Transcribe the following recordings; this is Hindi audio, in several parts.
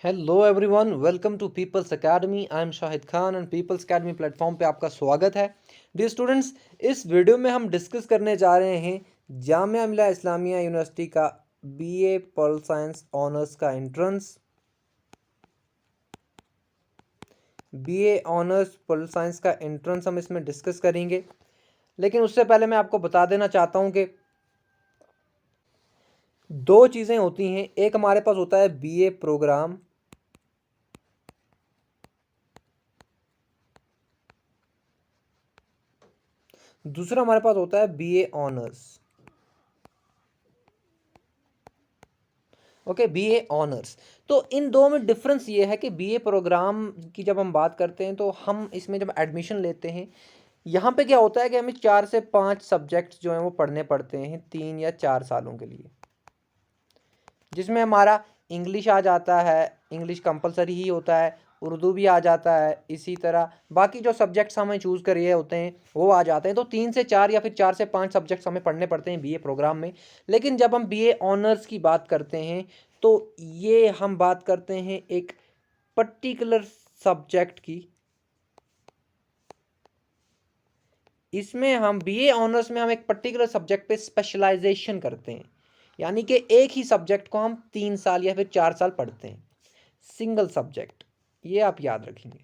Hello everyone, welcome to People's Academy. I am Shahid Khan and People's Academy platform पे आपका स्वागत है। डियर स्टूडेंट्स, इस वीडियो में हम डिस्कस करने जा रहे हैं जामिया मिलिया इस्लामिया यूनिवर्सिटी का बीए पॉल साइंस ऑनर्स का entrance. BA honours pol science का एंट्रेंस हम इसमें डिस्कस करेंगे, लेकिन उससे पहले मैं आपको बता देना चाहता हूँ कि दो चीज़ें होती हैं। एक हमारे पास होता है बीए प्रोग्राम, दूसरा हमारे पास होता है BA honours. Okay, BA honours. तो इन दो में डिफरेंस ये है कि बीए प्रोग्राम की जब हम बात करते हैं तो हम इसमें जब एडमिशन लेते हैं, यहाँ पे क्या होता है कि हमें 4 से 5 सब्जेक्ट्स जो हैं वो पढ़ने पड़ते हैं 3 या 4 सालों के लिए, जिसमें हमारा इंग्लिश आ जाता है, इंग्लिश कंपलसरी ही होता है, उर्दू भी आ जाता है, इसी तरह बाकी जो सब्जेक्ट्स हमें चूज़ करिए होते हैं वो आ जाते हैं। तो 3 से 4 या फिर 4 से 5 सब्जेक्ट्स हमें पढ़ने पड़ते हैं बीए प्रोग्राम में। लेकिन जब हम बीए ऑनर्स की बात करते हैं तो ये हम बात करते हैं एक पर्टिकुलर सब्जेक्ट की। इसमें हम बीए ऑनर्स में हम एक पर्टिकुलर सब्जेक्ट पे स्पेशलाइजेशन करते हैं, यानी कि एक ही सब्जेक्ट को हम 3 साल या फिर 4 साल पढ़ते हैं, सिंगल सब्जेक्ट। ये आप याद रखेंगे।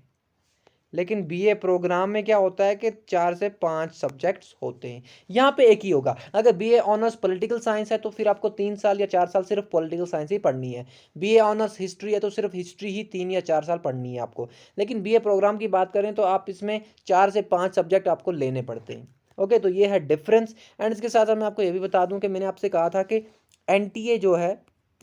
लेकिन बीए प्रोग्राम में क्या होता है कि 4 से 5 सब्जेक्ट्स होते हैं। यहाँ पे एक ही होगा। अगर बीए ऑनर्स पॉलिटिकल साइंस है तो फिर आपको 3 साल या 4 साल सिर्फ पॉलिटिकल साइंस ही पढ़नी है। बीए ऑनर्स हिस्ट्री है तो सिर्फ हिस्ट्री ही 3 या 4 साल पढ़नी है आपको। लेकिन बीए प्रोग्राम की बात करें तो आप इसमें 4 से 5 सब्जेक्ट आपको लेने पड़ते हैं। ओके, तो ये है डिफरेंस। एंड इसके साथ साथ मैं आपको ये भी बता दूं कि मैंने आपसे कहा था कि एनटीए जो है,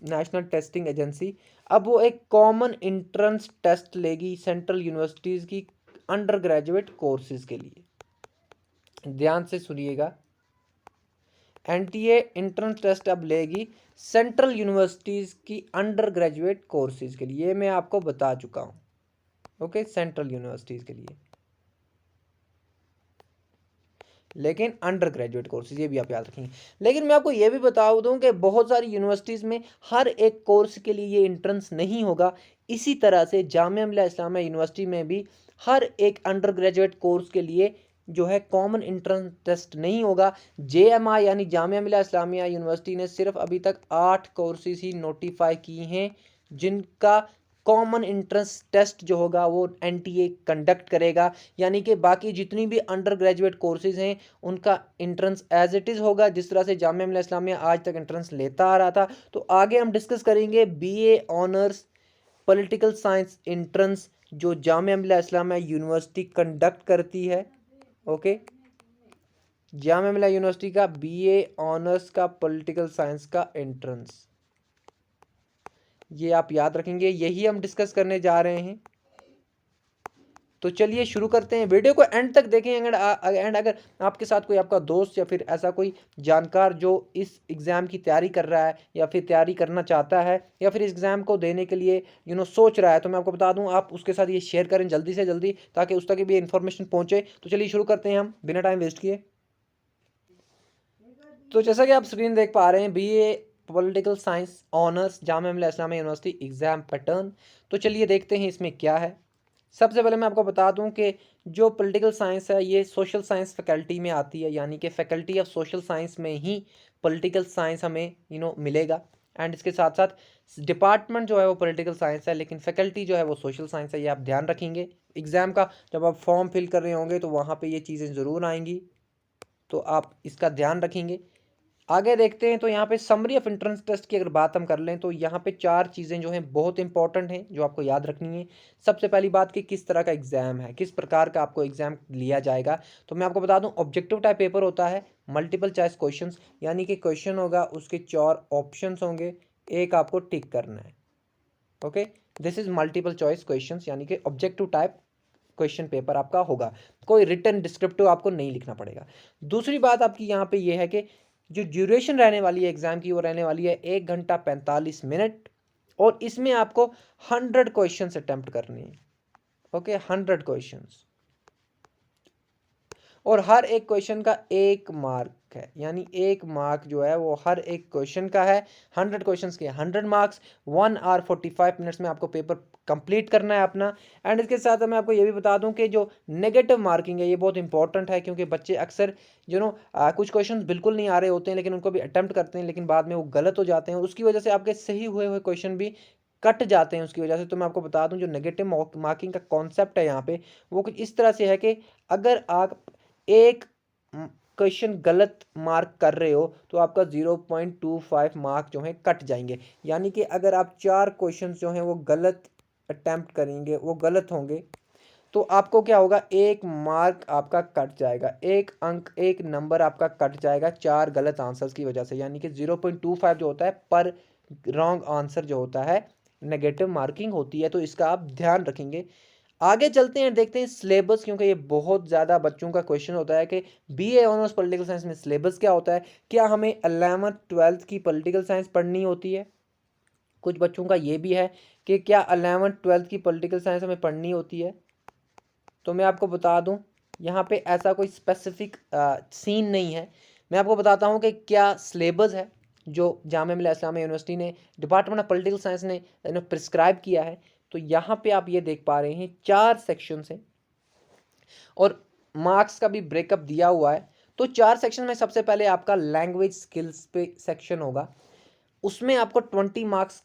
नेशनल टेस्टिंग एजेंसी, अब वो एक कॉमन इंट्रेंस टेस्ट लेगी सेंट्रल यूनिवर्सिटीज़ की अंडर ग्रेजुएट कोर्सेज के लिए। ध्यान से सुनिएगा, एनटीए एंट्रेंस टेस्ट अब लेगी सेंट्रल यूनिवर्सिटीज़ की अंडर ग्रेजुएट कोर्सेज के लिए। ये मैं आपको बता चुका हूँ। ओके, सेंट्रल यूनिवर्सिटीज़ के लिए, लेकिन अंडर ग्रेजुएट कोर्सेज ये भी आप याद रखेंगे। लेकिन मैं आपको ये भी बता दूं कि बहुत सारी यूनिवर्सिटीज़ में हर एक कोर्स के लिए ये एंट्रेंस नहीं होगा। इसी तरह से जामिया मिलिया इस्लामिया यूनिवर्सिटी में भी हर एक अंडर ग्रेजुएट कोर्स के लिए जो है कॉमन एंट्रेंस टेस्ट नहीं होगा। जेएमआई यानी जामिया मिलिया इस्लामिया यूनिवर्सिटी ने सिर्फ अभी तक 8 कोर्सेज ही नोटिफाई की हैं जिनका कॉमन एंट्रेंस टेस्ट जो होगा वो एनटीए कंडक्ट करेगा। यानी कि बाकी जितनी भी अंडर ग्रेजुएट कोर्सेज हैं उनका एंट्रेंस एज इट इज़ होगा, जिस तरह से जामिया मिलिया इस्लामिया आज तक एंट्रेंस लेता आ रहा था। तो आगे हम डिस्कस करेंगे BA honours political science entrance जो जामिया मिलिया इस्लामिया यूनिवर्सिटी कंडक्ट करती है। ओके, जामिया मिलिया यूनिवर्सिटी का बीए ऑनर्स का पॉलिटिकल साइंस का एंट्रेंस, ये आप याद रखेंगे। यही हम डिस्कस करने जा रहे हैं। तो चलिए शुरू करते हैं। वीडियो को एंड तक देखें। अगर आपके साथ कोई आपका दोस्त या फिर ऐसा कोई जानकार जो इस एग्ज़ाम की तैयारी कर रहा है या फिर तैयारी करना चाहता है या फिर इस एग्ज़ाम को देने के लिए सोच रहा है, तो मैं आपको बता दूं आप उसके साथ ये शेयर करें जल्दी से जल्दी, ताकि उस तक भी इन्फॉर्मेशन पहुंचे। तो चलिए शुरू करते हैं हम बिना टाइम वेस्ट किए। तो जैसा कि आप स्क्रीन देख पा रहे हैं, BA political science honours Jamia Millia Islamia university exam pattern. तो चलिए देखते हैं इसमें क्या है। सबसे पहले मैं आपको बता दूं कि जो पॉलिटिकल साइंस है ये सोशल साइंस फैकल्टी में आती है, यानी कि फैकल्टी ऑफ सोशल साइंस में ही पॉलिटिकल साइंस हमें मिलेगा। एंड इसके साथ साथ डिपार्टमेंट जो है वो पॉलिटिकल साइंस है, लेकिन फैकल्टी जो है वो सोशल साइंस है। ये आप ध्यान रखेंगे। एग्ज़ाम का जब आप फॉर्म फिल कर रहे होंगे तो वहाँ पे ये चीज़ें ज़रूर आएंगी, तो आप इसका ध्यान रखेंगे। आगे देखते हैं। तो यहाँ पे समरी ऑफ एंट्रेंस टेस्ट की अगर बात हम कर लें तो यहाँ पे 4 चीज़ें जो हैं बहुत इंपॉर्टेंट हैं जो आपको याद रखनी है। सबसे पहली बात कि किस तरह का एग्ज़ाम है, किस प्रकार का आपको एग्ज़ाम लिया जाएगा। तो मैं आपको बता दूं, ऑब्जेक्टिव टाइप पेपर होता है, मल्टीपल चॉइस क्वेश्चंस, यानी कि क्वेश्चन होगा, उसके 4 ऑप्शंस होंगे, एक आपको टिक करना है। Okay, this is multiple choice questions, यानी कि ऑब्जेक्टिव टाइप क्वेश्चन पेपर आपका होगा। कोई रिटन डिस्क्रिप्टिव आपको नहीं लिखना पड़ेगा। दूसरी बात आपकी यहाँ पे ये है कि जो ड्यूरेशन रहने वाली है एग्जाम की वो रहने वाली है 1 घंटा 45 मिनट, और इसमें आपको 100 क्वेश्चन अटेम्प्ट करने हैं। ओके, 100 क्वेश्चन, और हर एक क्वेश्चन का 1 मार्क है, यानी 1 मार्क जो है वो हर एक क्वेश्चन का है। 100 क्वेश्चंस के 100 मार्क्स, 1 आवर 45 मिनट्स में आपको पेपर कंप्लीट करना है अपना। एंड इसके साथ मैं आपको ये भी बता दूं कि जो नेगेटिव मार्किंग है ये बहुत इंपॉर्टेंट है, क्योंकि बच्चे अक्सर कुछ क्वेश्चंस बिल्कुल नहीं आ रहे होते हैं, लेकिन उनको भी अटेम्प्ट करते हैं, लेकिन बाद में वो गलत हो जाते हैं, उसकी वजह से आपके सही हुए हुए क्वेश्चन भी कट जाते हैं उसकी वजह से। तो मैं आपको बता दूं जो नेगेटिव मार्किंग का कॉन्सेप्ट है यहाँ पे वो कुछ इस तरह से है कि अगर आप एक क्वेश्चन गलत मार्क कर रहे हो तो आपका 0.25 मार्क जो है कट जाएंगे। यानी कि अगर आप 4 क्वेश्चन जो हैं वो गलत अटेम्प्ट करेंगे, वो गलत होंगे, तो आपको क्या होगा, 1 मार्क आपका कट जाएगा, 1 अंक 1 नंबर आपका कट जाएगा 4 गलत आंसर्स की वजह से। यानी कि 0.25 जो होता है पर रॉन्ग आंसर जो होता है नेगेटिव मार्किंग होती है। तो इसका आप ध्यान रखेंगे। आगे चलते हैं, देखते हैं सिलेबस, क्योंकि ये बहुत ज़्यादा बच्चों का क्वेश्चन होता है कि बीए ऑनर्स पॉलिटिकल साइंस में सिलेबस क्या होता है, क्या हमें 11th 12th की पॉलिटिकल साइंस पढ़नी होती है। कुछ बच्चों का ये भी है कि क्या 11th 12th की पॉलिटिकल साइंस हमें पढ़नी होती है। तो मैं आपको बता दूं यहाँ पे ऐसा कोई स्पेसिफिक सीन नहीं है। मैं आपको बताता हूँ कि क्या सिलेबस है जो जामिया मिल्लिया इस्लामिया यूनिवर्सिटी ने, डिपार्टमेंट ऑफ पॉलिटिकल साइंस ने प्रिस्क्राइब किया है। तो यहाँ पे आप ये देख पा रहे हैं 4 सेक्शन हैं और मार्क्स का भी ब्रेकअप दिया हुआ है। तो 4 सेक्शन में सबसे पहले आपका लैंग्वेज स्किल्स पे सेक्शन होगा, उसमें आपको 20 मार्क्स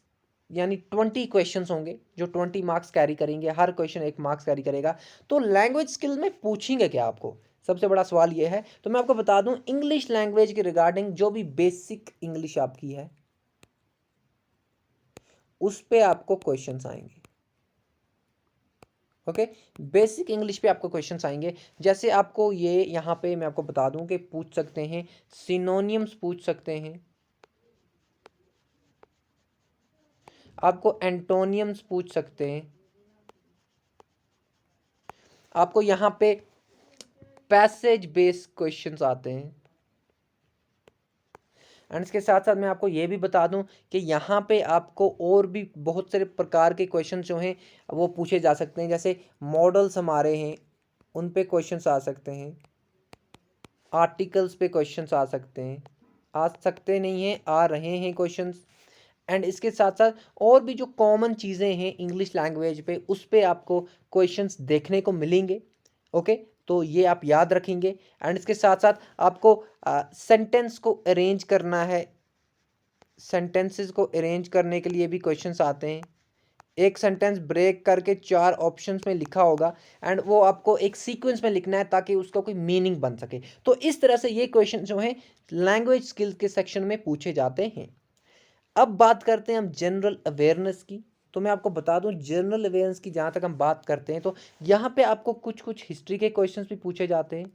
यानी 20 क्वेश्चंस होंगे जो 20 मार्क्स कैरी करेंगे, हर क्वेश्चन 1 मार्क्स कैरी करेगा। तो लैंग्वेज स्किल में पूछेंगे क्या आपको, सबसे बड़ा सवाल ये है। तो मैं आपको बता दूं इंग्लिश लैंग्वेज के रिगार्डिंग जो भी बेसिक इंग्लिश आपकी है उस पे आपको क्वेश्चंस आएंगे। ओके, बेसिक इंग्लिश पे आपको क्वेश्चंस आएंगे। जैसे आपको ये यहाँ पे मैं आपको बता दूं कि पूछ सकते हैं सिनोनियम्स, पूछ सकते हैं आपको, एंटोनियम्स पूछ सकते हैं आपको, यहाँ पे पैसेज बेस्ड क्वेश्चंस आते हैं। एंड इसके साथ साथ मैं आपको ये भी बता दूं कि यहाँ पे आपको और भी बहुत सारे प्रकार के क्वेश्चन जो हैं वो पूछे जा सकते हैं। जैसे मॉडल्स हमारे हैं उन पे क्वेश्चंस आ सकते हैं, आर्टिकल्स पे क्वेश्चंस आ सकते हैं, आ सकते नहीं हैं, आ रहे हैं क्वेश्चंस। एंड इसके साथ साथ और भी जो कॉमन चीज़ें हैं इंग्लिश लैंग्वेज पे उस पे आपको क्वेश्चंस देखने को मिलेंगे। ओके, तो ये आप याद रखेंगे। एंड इसके साथ साथ आपको सेंटेंस को अरेंज करना है, सेंटेंसेस को अरेंज करने के लिए भी क्वेश्चंस आते हैं। एक सेंटेंस ब्रेक करके 4 ऑप्शंस में लिखा होगा एंड वो आपको एक सीक्वेंस में लिखना है ताकि उसका कोई मीनिंग बन सके। तो इस तरह से ये क्वेश्चन जो है लैंग्वेज स्किल्स के सेक्शन में पूछे जाते हैं। अब बात करते हैं हम जनरल अवेयरनेस की। तो मैं आपको बता दूं जनरल अवेयरनेस की जहाँ तक हम बात करते हैं तो यहाँ पे आपको कुछ कुछ हिस्ट्री के क्वेश्चंस भी पूछे जाते हैं,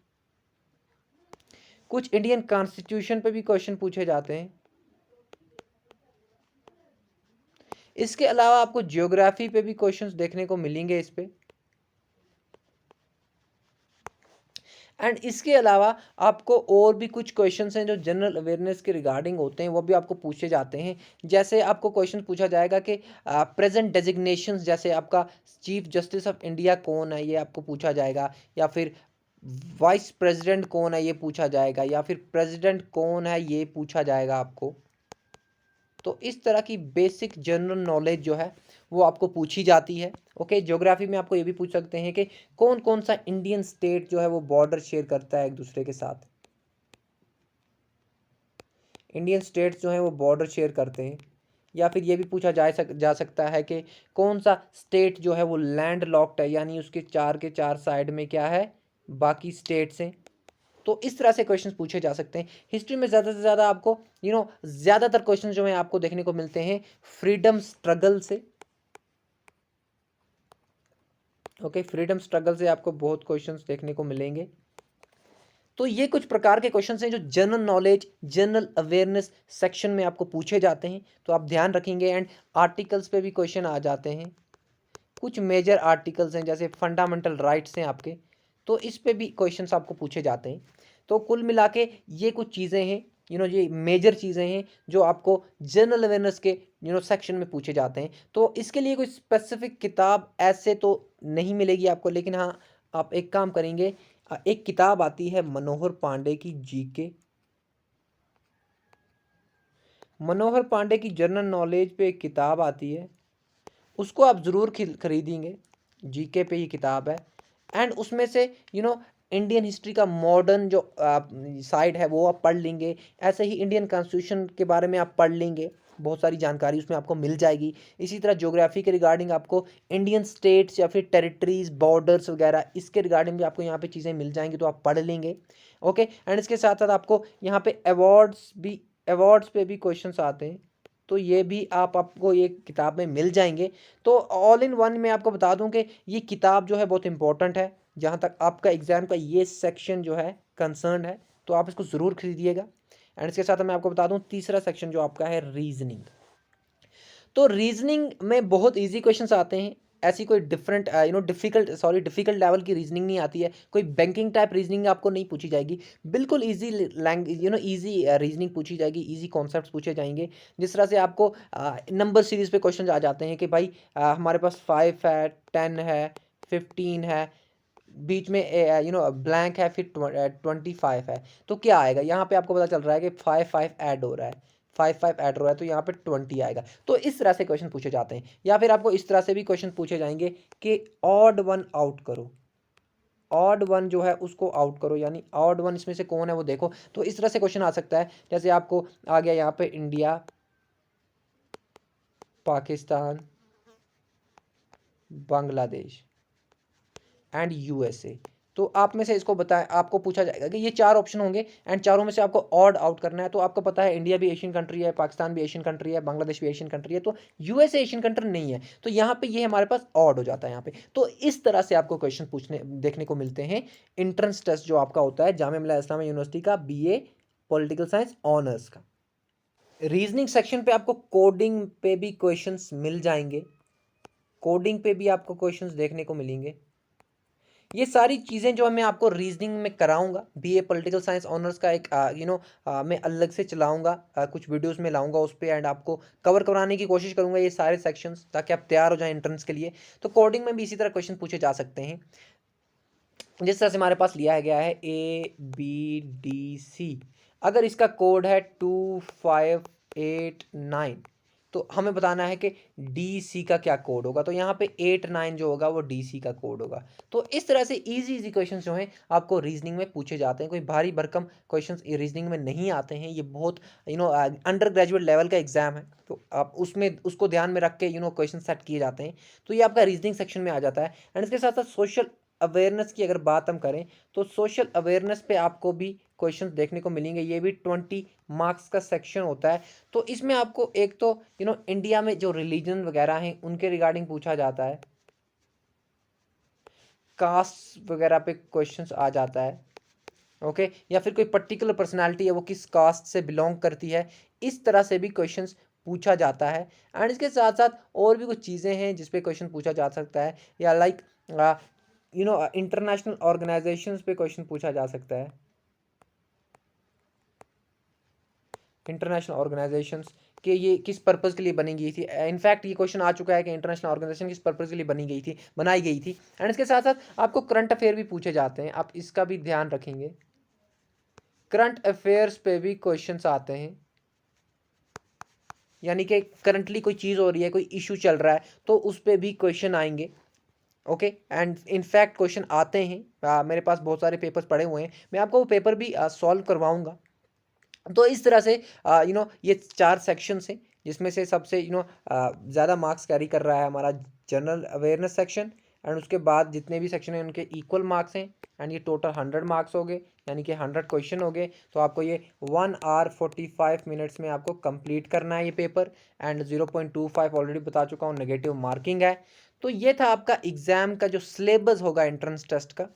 कुछ इंडियन कॉन्स्टिट्यूशन पे भी क्वेश्चन पूछे जाते हैं। इसके अलावा आपको ज्योग्राफी पे भी क्वेश्चंस देखने को मिलेंगे इस पे। एंड इसके अलावा आपको और भी कुछ क्वेश्चंस हैं जो जनरल अवेयरनेस के रिगार्डिंग होते हैं वो भी आपको पूछे जाते हैं। जैसे आपको क्वेश्चन पूछा जाएगा कि प्रेजेंट डेजिग्नेशंस, जैसे आपका चीफ जस्टिस ऑफ इंडिया कौन है ये आपको पूछा जाएगा, या फिर वाइस प्रेसिडेंट कौन है ये पूछा जाएगा, या फिर प्रेसिडेंट कौन है ये पूछा जाएगा आपको। तो इस तरह की बेसिक जनरल नॉलेज जो है वो आपको पूछी जाती है। ओके, ज्योग्राफी में आपको ये भी पूछ सकते हैं कि कौन कौन सा इंडियन स्टेट जो है वो बॉर्डर शेयर करता है एक दूसरे के साथ। इंडियन स्टेट्स जो हैं वो बॉर्डर शेयर करते हैं। या फिर ये भी पूछा जा सकता है कि कौन सा स्टेट जो है वो लैंड लॉक्ड है, यानी उसके के चार साइड में क्या है, बाकी स्टेट्स हैं। तो इस तरह से क्वेश्चंस पूछे जा सकते हैं। हिस्ट्री में ज़्यादा से ज़्यादा आपको ज़्यादातर क्वेश्चंस जो हैं आपको देखने को मिलते हैं फ्रीडम स्ट्रगल से। ओके, फ्रीडम स्ट्रगल से आपको बहुत क्वेश्चंस देखने को मिलेंगे। तो ये कुछ प्रकार के क्वेश्चंस हैं जो general knowledge, general awareness section में आपको पूछे जाते हैं, तो आप ध्यान रखेंगे। एंड आर्टिकल्स पे भी क्वेश्चन आ जाते हैं। कुछ मेजर आर्टिकल्स हैं जैसे फंडामेंटल राइट्स हैं आपके, तो इस पे भी क्वेश्चंस आपको पूछे जाते हैं। तो कुल मिला के ये कुछ चीज़ें हैं, ये मेजर चीज़ें हैं जो आपको जनरल अवेयरनेस के सेक्शन में पूछे जाते हैं। तो इसके लिए कोई स्पेसिफिक किताब ऐसे तो नहीं मिलेगी आपको, लेकिन हाँ आप एक काम करेंगे, एक किताब आती है मनोहर पांडे की जीके, मनोहर पांडे की जनरल नॉलेज पे एक किताब आती है, उसको आप ज़रूर खरीदेंगे। जीके पे ये किताब है एंड उसमें से इंडियन हिस्ट्री का मॉडर्न जो साइड है वो आप पढ़ लेंगे। ऐसे ही इंडियन कॉन्स्टिट्यूशन के बारे में आप पढ़ लेंगे, बहुत सारी जानकारी उसमें आपको मिल जाएगी। इसी तरह ज्योग्राफी के रिगार्डिंग आपको इंडियन स्टेट्स या फिर टेरिटरीज, बॉर्डर्स वगैरह इसके रिगार्डिंग भी आपको यहाँ पे चीज़ें मिल जाएंगी, तो आप पढ़ लेंगे। ओके, एंड इसके साथ साथ आपको यहाँ पे अवार्ड्स पे भी क्वेश्चंस आते हैं, तो ये भी आपको ये किताब में मिल जाएंगे। तो ऑल इन वन मैं आपको बता दूं कि ये किताब जो है बहुत इंपॉर्टेंट है जहाँ तक आपका एग्जाम का ये सेक्शन जो है कंसर्न है, तो आप इसको ज़रूर खरीदिएगा। एंड इसके साथ मैं आपको बता दूं तीसरा सेक्शन जो आपका है रीजनिंग। तो रीजनिंग में बहुत इजी क्वेश्चंस आते हैं, ऐसी कोई डिफिकल्ट लेवल की रीजनिंग नहीं आती है। कोई बैंकिंग टाइप रीजनिंग आपको नहीं पूछी जाएगी, बिल्कुल इजी लैंग्वेज इजी रीजनिंग पूछी जाएगी, इजी कॉन्सेप्ट्स पूछे जाएंगे। जिस तरह से आपको नंबर सीरीज पे क्वेश्चन आ जाते हैं कि भाई हमारे पास 5 है, 10 है, 15 है, बीच में ब्लैंक है, फिर 25 है, तो क्या आएगा। यहाँ पे आपको पता चल रहा है कि 5 ऐड हो रहा है, 5 ऐड हो रहा है, तो यहाँ पे 20 आएगा। तो इस तरह से क्वेश्चन पूछे जाते हैं। या फिर आपको इस तरह से भी क्वेश्चन पूछे जाएंगे कि ऑड वन आउट करो, ऑड वन जो है उसको आउट करो, यानी ऑड वन इसमें से कौन है वो देखो। तो इस तरह से क्वेश्चन आ सकता है। जैसे आपको आ गया यहाँ पे India, Pakistan, Bangladesh and USA, तो आप में से इसको बताएं, आपको पूछा जाएगा कि ये 4 ऑप्शन होंगे एंड चारों में से आपको ऑड आउट करना है। तो आपको पता है इंडिया भी एशियन कंट्री है, पाकिस्तान भी एशियन कंट्री है, बांग्लादेश भी एशियन कंट्री है, तो यूएसए एशियन कंट्री नहीं है, तो यहाँ पे ये हमारे पास ऑड हो जाता है यहाँ पे। तो इस तरह से आपको क्वेश्चन पूछने देखने को मिलते हैं एंट्रेंस टेस्ट जो आपका होता है जामिया मिलिया इस्लामिया यूनिवर्सिटी का बीए पॉलिटिकल साइंस ऑनर्स का। रीजनिंग सेक्शन पे आपको कोडिंग पे भी क्वेश्चंस मिल जाएंगे, कोडिंग पे भी आपको क्वेश्चंस देखने को मिलेंगे। ये सारी चीज़ें जो मैं आपको रीजनिंग में कराऊंगा, बीए पॉलिटिकल साइंस ऑनर्स का एक मैं अलग से चलाऊंगा, कुछ वीडियोस में लाऊंगा उस पर एंड आपको कवर कराने की कोशिश करूंगा ये सारे सेक्शंस, ताकि आप तैयार हो जाएं एंट्रेंस के लिए। तो कोडिंग में भी इसी तरह क्वेश्चन पूछे जा सकते हैं। जिस तरह से हमारे पास लिया गया है ABDC, अगर इसका कोड है 2589, तो हमें बताना है कि DC का क्या कोड होगा। तो यहाँ पे 89 जो होगा वो DC का कोड होगा। तो इस तरह से इजी इजी क्वेश्चंस जो हैं आपको रीजनिंग में पूछे जाते हैं, कोई भारी भरकम क्वेश्चंस रीजनिंग में नहीं आते हैं। ये बहुत अंडर ग्रेजुएट लेवल का एग्जाम है, तो आप उसमें उसको ध्यान में रख के क्वेश्चन सेट किए जाते हैं। तो ये आपका रीजनिंग सेक्शन में आ जाता है। एंड इसके साथ साथ सोशल अवेयरनेस की अगर बात हम करें, तो सोशल अवेयरनेस पे आपको भी क्वेश्चंस देखने को मिलेंगे। ये भी 20 मार्क्स का सेक्शन होता है। तो इसमें आपको एक तो इंडिया में जो रिलीजन वगैरह हैं उनके रिगार्डिंग पूछा जाता है, कास्ट वगैरह पे क्वेश्चंस आ जाता है। ओके, या फिर कोई पर्टिकुलर पर्सनालिटी है वो किस कास्ट से बिलोंग करती है, इस तरह से भी क्वेश्चंस पूछा जाता है। एंड इसके साथ साथ और भी कुछ चीज़ें हैं जिस पे क्वेश्चन पूछा जा सकता है, या लाइक इंटरनेशनल ऑर्गेनाइजेशंस पे क्वेश्चन पूछा जा सकता है। इंटरनेशनल ऑर्गेनाइजेशंस कि ये किस पर्पज़ के लिए बनी गई थी। इनफैक्ट ये क्वेश्चन आ चुका है कि इंटरनेशनल ऑर्गेनाइजेशन किस पर्पज़ के लिए बनाई गई थी। एंड इसके साथ साथ आपको करंट अफेयर भी पूछे जाते हैं, आप इसका भी ध्यान रखेंगे। करंट अफेयर्स पे भी क्वेश्चंस आते हैं, यानी कि करंटली कोई चीज़ हो रही है, कोई इशू चल रहा है, तो उस पर भी क्वेश्चन आएंगे। ओके, एंड इनफैक्ट क्वेश्चन आते हैं। मेरे पास बहुत सारे पेपर्स पड़े हुए हैं, मैं आपको वो पेपर भी सॉल्व करवाऊंगा। तो इस तरह से ये 4 सेक्शंस हैं, जिसमें से सबसे ज़्यादा मार्क्स कैरी कर रहा है हमारा जनरल अवेयरनेस सेक्शन। एंड उसके बाद जितने भी सेक्शन हैं उनके इक्वल मार्क्स हैं। एंड ये टोटल 100 मार्क्स हो गए, यानी कि 100 क्वेश्चन हो गए। तो आपको ये 1 आवर 45 मिनट्स में आपको कंप्लीट करना है ये पेपर। एंड 0.25 ऑलरेडी बता चुका हूँ नेगेटिव मार्किंग है। तो ये था आपका एग्ज़ाम का जो सिलेबस होगा एंट्रेंस टेस्ट का।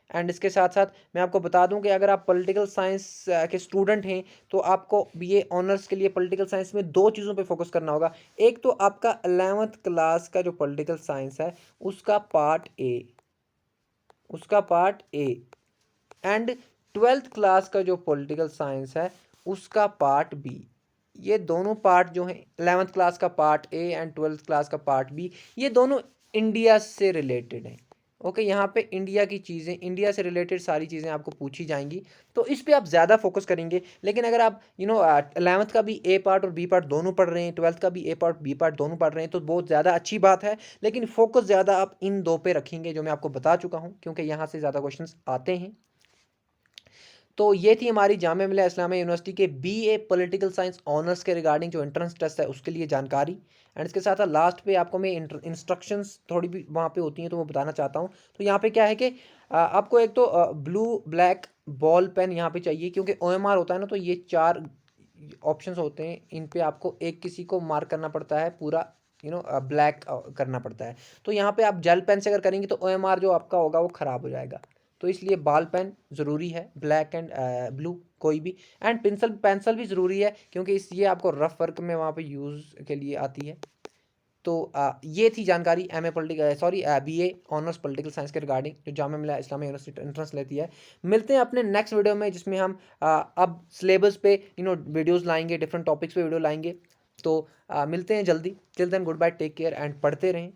एंड इसके साथ साथ मैं आपको बता दूं कि अगर आप पॉलिटिकल साइंस के स्टूडेंट हैं, तो आपको बीए ऑनर्स के लिए पॉलिटिकल साइंस में 2 चीज़ों पे फोकस करना होगा। एक तो आपका 11th क्लास का जो पॉलिटिकल साइंस है उसका part A and 12th class का जो पॉलिटिकल साइंस है उसका पार्ट बी। ये दोनों पार्ट जो हैं, 11th क्लास का part A and 12th class का पार्ट बी, ये दोनों इंडिया से रिलेटेड हैं। ओके, यहाँ पे इंडिया की चीज़ें, इंडिया से रिलेटेड सारी चीज़ें आपको पूछी जाएंगी, तो इस पे आप ज़्यादा फोकस करेंगे। लेकिन अगर आप 11th का भी ए पार्ट और बी पार्ट दोनों पढ़ रहे हैं, 12th का भी ए पार्ट बी पार्ट दोनों पढ़ रहे हैं, तो बहुत ज़्यादा अच्छी बात है। लेकिन फोकस ज़्यादा आप इन दो पे रखेंगे जो मैं आपको बता चुका हूँ, क्योंकि यहाँ से ज़्यादा क्वेश्चन आते हैं। तो ये थी हमारी जामिया मिलिया इस्लामिया यूनिवर्सिटी के बीए पॉलिटिकल साइंस ऑनर्स के रिगार्डिंग जो एंट्रेंस टेस्ट है उसके लिए जानकारी। एंड इसके साथ साथ लास्ट पे आपको मैं इंस्ट्रक्शंस थोड़ी भी वहाँ पे होती हैं तो वो बताना चाहता हूँ। तो यहाँ पे क्या है कि आपको एक तो ब्लू ब्लैक बॉल पेन यहाँ पे चाहिए, क्योंकि ओएमआर होता है ना, तो ये 4 ऑप्शंस होते हैं, इन पे आपको एक किसी को मार्क करना पड़ता है, पूरा ब्लैक करना पड़ता है। तो यहाँ पे आप जेल पेन से अगर करेंगे तो ओएमआर जो आपका होगा वो ख़राब हो जाएगा। तो इसलिए बॉल पेन ज़रूरी है, ब्लैक एंड ब्लू कोई भी। एंड पेंसिल पेंसिल भी ज़रूरी है, क्योंकि इस ये आपको रफ वर्क में वहाँ पे यूज़ के लिए आती है। तो ये थी जानकारी M A political sorry BA honours political science के रिगार्डिंग जो जामिया मिलिया इस्लामिया यूनिवर्सिटी एंट्रेंस लेती है। मिलते हैं अपने नेक्स्ट वीडियो में, जिसमें हम अब सिलेबस पे वीडियोज़ लाएंगे, डिफरेंट टॉपिक्स पे वीडियो लाएंगे। तो मिलते हैं जल्दी। Till then good bye, take care and पढ़ते रहें।